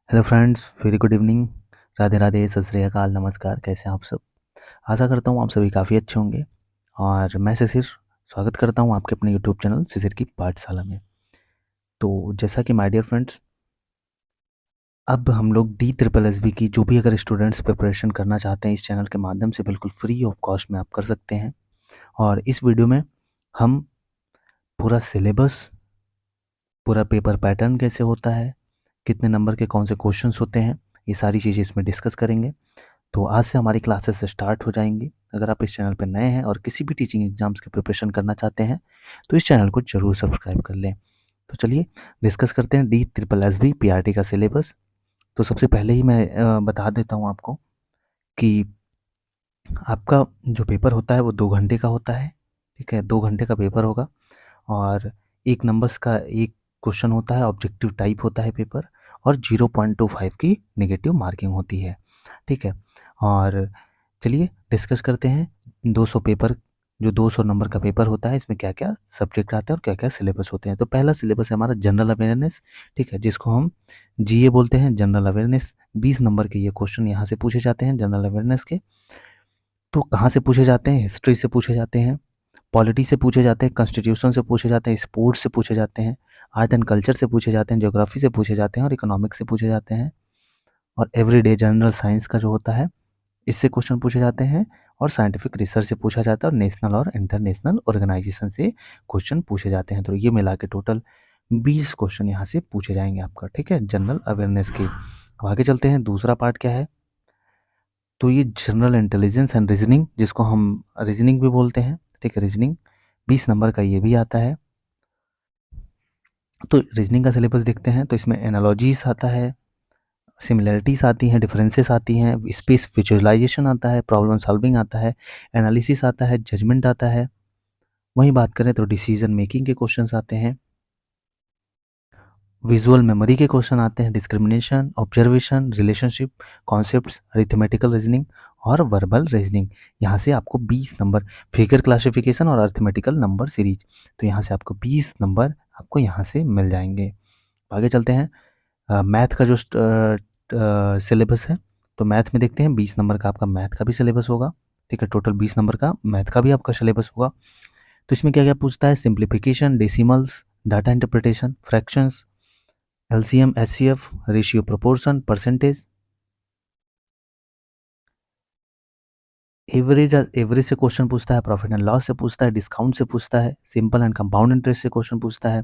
Hello friends, very good evening. Radhe Radhe, सत श्री अकाल, नमस्कार। कैसे हैं आप सब? आशा करता हूँ आप सभी काफ़ी अच्छे होंगे। और मैं शिशिर स्वागत करता हूँ आपके अपने यूट्यूब चैनल शिशिर की पाठशाला में। तो जैसा कि माय डियर फ्रेंड्स, अब हम लोग डी ट्रिपल एस बी की जो भी अगर स्टूडेंट्स प्रिपरेशन करना चाहते हैं, इस चैनल के माध्यम से बिल्कुल फ्री ऑफ कॉस्ट में आप कर सकते हैं। और इस वीडियो में हम पूरा सिलेबस, पूरा पेपर पैटर्न कैसे होता है, कितने नंबर के कौन से क्वेश्चंस होते हैं, ये सारी चीज़ें इसमें डिस्कस करेंगे। तो आज से हमारी क्लासेस स्टार्ट हो जाएंगी। अगर आप इस चैनल पर नए हैं और किसी भी टीचिंग एग्जाम्स की प्रिपरेशन करना चाहते हैं तो इस चैनल को जरूर सब्सक्राइब कर लें। तो चलिए डिस्कस करते हैं D triple S B P R T का सिलेबस। तो सबसे पहले ही मैं बता देता हूँ आपको कि आपका जो पेपर होता है वो 2 घंटे का होता है। ठीक है, 2 घंटे का पेपर होगा। और एक नंबर्स का एक क्वेश्चन होता है, ऑब्जेक्टिव टाइप होता है पेपर। और 0.25 की नेगेटिव मार्किंग होती है। ठीक है। और चलिए डिस्कस करते हैं 200 पेपर, जो 200 नंबर का पेपर होता है, इसमें क्या क्या सब्जेक्ट आते हैं और क्या क्या सिलेबस होते हैं। तो पहला सिलेबस है हमारा जनरल अवेयरनेस। ठीक है, जिसको हम जीए बोलते हैं, जनरल अवेयरनेस। 20 नंबर के ये क्वेश्चन यहाँ से पूछे जाते हैं जनरल अवेयरनेस के। तो कहाँ से पूछे जाते हैं? हिस्ट्री से पूछे जाते हैं, पॉलिटी से पूछे जाते हैं, कॉन्स्टिट्यूशन से पूछे जाते हैं, स्पोर्ट्स से पूछे जाते हैं, आर्ट एंड कल्चर से पूछे जाते हैं, ज्योग्राफी से पूछे जाते हैं और इकोनॉमिक्स से पूछे जाते हैं। और एवरीडे जनरल साइंस का जो होता है, इससे क्वेश्चन पूछे जाते हैं। और साइंटिफिक रिसर्च से पूछा जाता है और नेशनल और इंटरनेशनल ऑर्गेनाइजेशन से क्वेश्चन पूछे जाते हैं। तो ये मिला के टोटल 20 क्वेश्चन यहाँ से पूछे जाएंगे आपका। ठीक है, जनरल अवेयरनेस के। अब आगे चलते हैं, दूसरा पार्ट क्या है? तो ये जनरल इंटेलिजेंस एंड रीजनिंग, जिसको हम रीजनिंग भी बोलते हैं। ठीक है, रीजनिंग 20 नंबर का ये भी आता है। तो रीजनिंग का सिलेबस देखते हैं। तो इसमें एनालॉजीज आता है, सिमिलैरिटीज आती हैं, डिफरेंसेस आती हैं, स्पेस विजुअलाइजेशन आता है, प्रॉब्लम सॉल्विंग आता है, एनालिसिस आता है, जजमेंट आता है। वहीं बात करें तो डिसीजन मेकिंग के क्वेश्चंस आते हैं, विजुअल मेमोरी के क्वेश्चन आते हैं, discrimination, observation, relationship, concepts, arithmetical reasoning और वर्बल रीजनिंग। यहाँ से आपको 20 नंबर, फिगर क्लासिफिकेशन और अरिथमेटिकल नंबर सीरीज। तो यहाँ से आपको 20 नंबर आपको यहाँ से मिल जाएंगे। आगे चलते हैं, मैथ का जो सिलेबस है। तो मैथ में देखते हैं, 20 नंबर का आपका मैथ का भी सिलेबस होगा। ठीक है, टोटल 20 नंबर का मैथ का भी आपका सिलेबस होगा। तो इसमें क्या क्या पूछता है? Simplification, decimals, data interpretation, fractions, LCM, HCF, ratio, proportion, percentage, average. Average से क्वेश्चन पूछता है, प्रॉफिट एंड लॉस से पूछता है, डिस्काउंट से पूछता है, सिंपल एंड कंपाउंड इंटरेस्ट से क्वेश्चन पूछता है,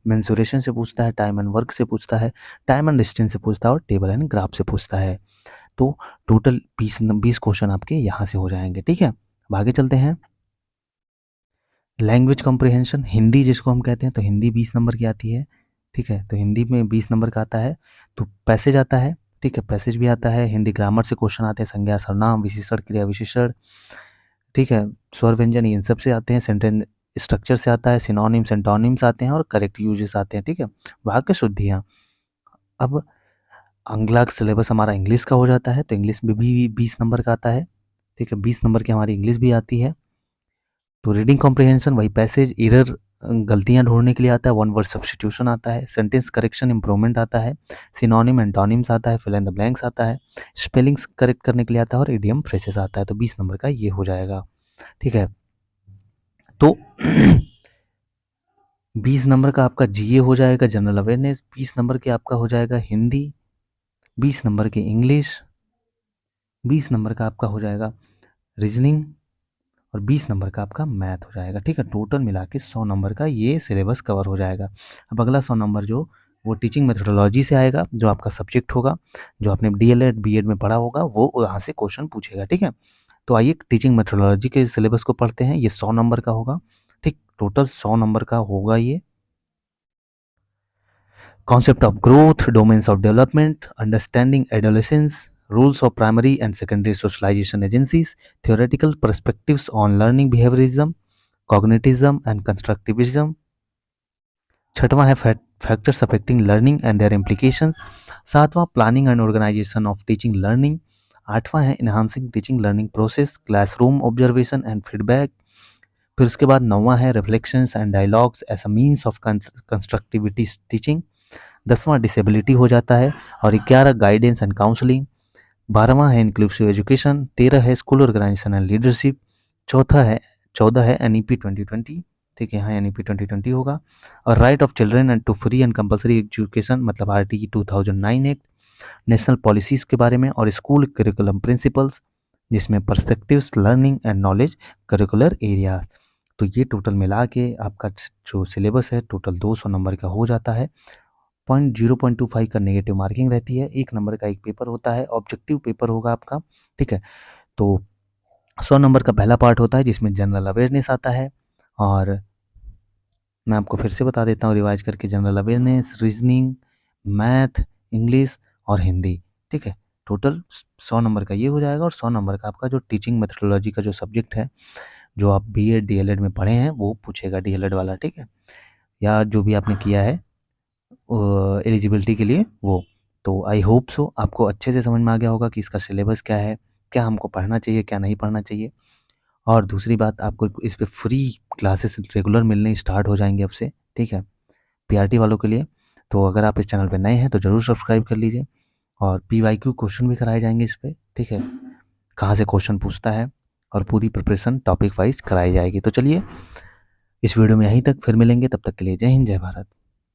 मेंसुरेशन से पूछता है, टाइम एंड वर्क से पूछता है, टाइम एंड डिस्टेंस से पूछता है और टेबल एंड ग्राफ से पूछता है। तो टोटल 20 क्वेश्चन आपके यहाँ से हो जाएंगे। ठीक है, अब आगे चलते हैं। लैंग्वेज कॉम्प्रिहेंशन, हिंदी जिसको हम कहते हैं, तो हिंदी 20 नंबर की आती है। ठीक है, तो हिंदी में 20 नंबर का आता है। तो पैसेज आता है। ठीक है, पैसेज भी आता है। हिंदी ग्रामर से क्वेश्चन आते हैं, संज्ञा सर्वनाम, विशेषण, क्रिया विशेषण। ठीक है, स्वर व्यंजन, ये इन सब से आते हैं। सेंटेंस स्ट्रक्चर से आता है, सिनोनिम्स, एंटोनिम्स आते हैं और करेक्ट यूजेस आते हैं। ठीक है, वाक्य शुद्धियाँ। अब अगला सिलेबस हमारा इंग्लिश का हो जाता है। तो इंग्लिश में भी 20 नंबर का आता है। ठीक है, 20 नंबर की हमारी इंग्लिश भी आती है। तो रीडिंग कॉम्प्रिहेंशन, वही पैसेज, एरर, गलतियां ढूंढने के लिए आता है, वन वर्ड सब्स्टिट्यूशन आता है, सेंटेंस करेक्शन इंप्रूवमेंट आता है, सिनोनिम एंटोनिम्स आता है, फिल इन द ब्लैंक्स आता है, स्पेलिंग्स करेक्ट करने के लिए आता है और इडियम फ्रेसेस आता है। तो 20 नंबर का ये हो जाएगा। ठीक है, तो 20 नंबर का आपका जीए हो जाएगा, जनरल अवेयरनेस। 20 नंबर के आपका हो जाएगा हिंदी, 20 नंबर के इंग्लिश, 20 नंबर का आपका हो जाएगा रीजनिंग और 20 नंबर का आपका मैथ हो जाएगा। ठीक है, टोटल मिला के 100 नंबर का ये सिलेबस कवर हो जाएगा। अब अगला 100 नंबर जो वो टीचिंग मेथोडोलॉजी से आएगा, जो आपका सब्जेक्ट होगा, जो आपने डीएलएड बीएड में पढ़ा होगा, वो यहाँ से क्वेश्चन पूछेगा। ठीक है, तो आइए टीचिंग मेथोडोलॉजी के सिलेबस को पढ़ते हैं। ये 100 नंबर का होगा। ठीक, टोटल 100 नंबर का होगा ये। Concept of growth, domains of development, understanding adolescence, rules of primary and secondary socialization agencies, theoretical perspectives on learning behaviorism, cognitivism and constructivism. छठवां है factors affecting learning and their implications. सातवां planning and organisation of teaching learning. आठवां है enhancing teaching learning process, classroom observation and feedback. फिर उसके बाद नौवां है reflections and dialogues as a means of constructivity teaching. 10वां डिसेबिलिटी हो जाता है, और 11 गाइडेंस एंड काउंसलिंग, 12वां है इंक्लूसिव एजुकेशन, 13 है स्कूल ऑर्गेनाइजेशन एंड लीडरशिप, चौथा है 14 है एनईपी 2020, ठीक है, यहाँ एनईपी 2020 होगा, और right of children and to free and compulsory education मतलब आरटी 2009 एक्ट, नेशनल पॉलिसीज के बारे में, और स्कूल करिकुलम प्रिंसिपल्स जिसमें perspectives, learning and knowledge, curricular area. तो ये टोटल मिला के आपका जो सिलेबस है टोटल 200 नंबर का हो जाता है। 0.25 का नेगेटिव मार्किंग रहती है, 1 नंबर का एक पेपर होता है, ऑब्जेक्टिव पेपर होगा आपका, ठीक है। तो 100 नंबर का पहला पार्ट होता है जिसमें जनरल अवेयरनेस आता है, और मैं आपको फिर से बता देता हूँ रिवाइज करके, general awareness, reasoning, math, English और हिंदी, ठीक है। टोटल 100 नंबर का ये हो जाएगा, और 100 नंबर का आपका जो टीचिंग मेथोडोलॉजी का जो सब्जेक्ट है, जो आप बीएड डीएलएड में पढ़े हैं वो पूछेगा, डीएलएड वाला, ठीक है, या जो भी आपने किया है एलिजिबिलिटी के लिए वो। तो आई होप सो आपको अच्छे से समझ में आ गया होगा कि इसका सिलेबस क्या है, क्या हमको पढ़ना चाहिए, क्या नहीं पढ़ना चाहिए। और दूसरी बात, आपको इस पे फ्री क्लासेस रेगुलर मिलने स्टार्ट हो जाएंगे अब से, ठीक है, पीआरटी वालों के लिए। तो अगर आप इस चैनल पे नए हैं तो ज़रूर सब्सक्राइब कर लीजिए, और पीवाईक्यू क्वेश्चन भी कराए जाएंगे इस पे, ठीक है, कहाँ से क्वेश्चन पूछता है, और पूरी प्रिपरेशन टॉपिक वाइज कराई जाएगी। तो चलिए इस वीडियो में यहीं तक, फिर मिलेंगे, तब तक के लिए जय हिंद, जय भारत।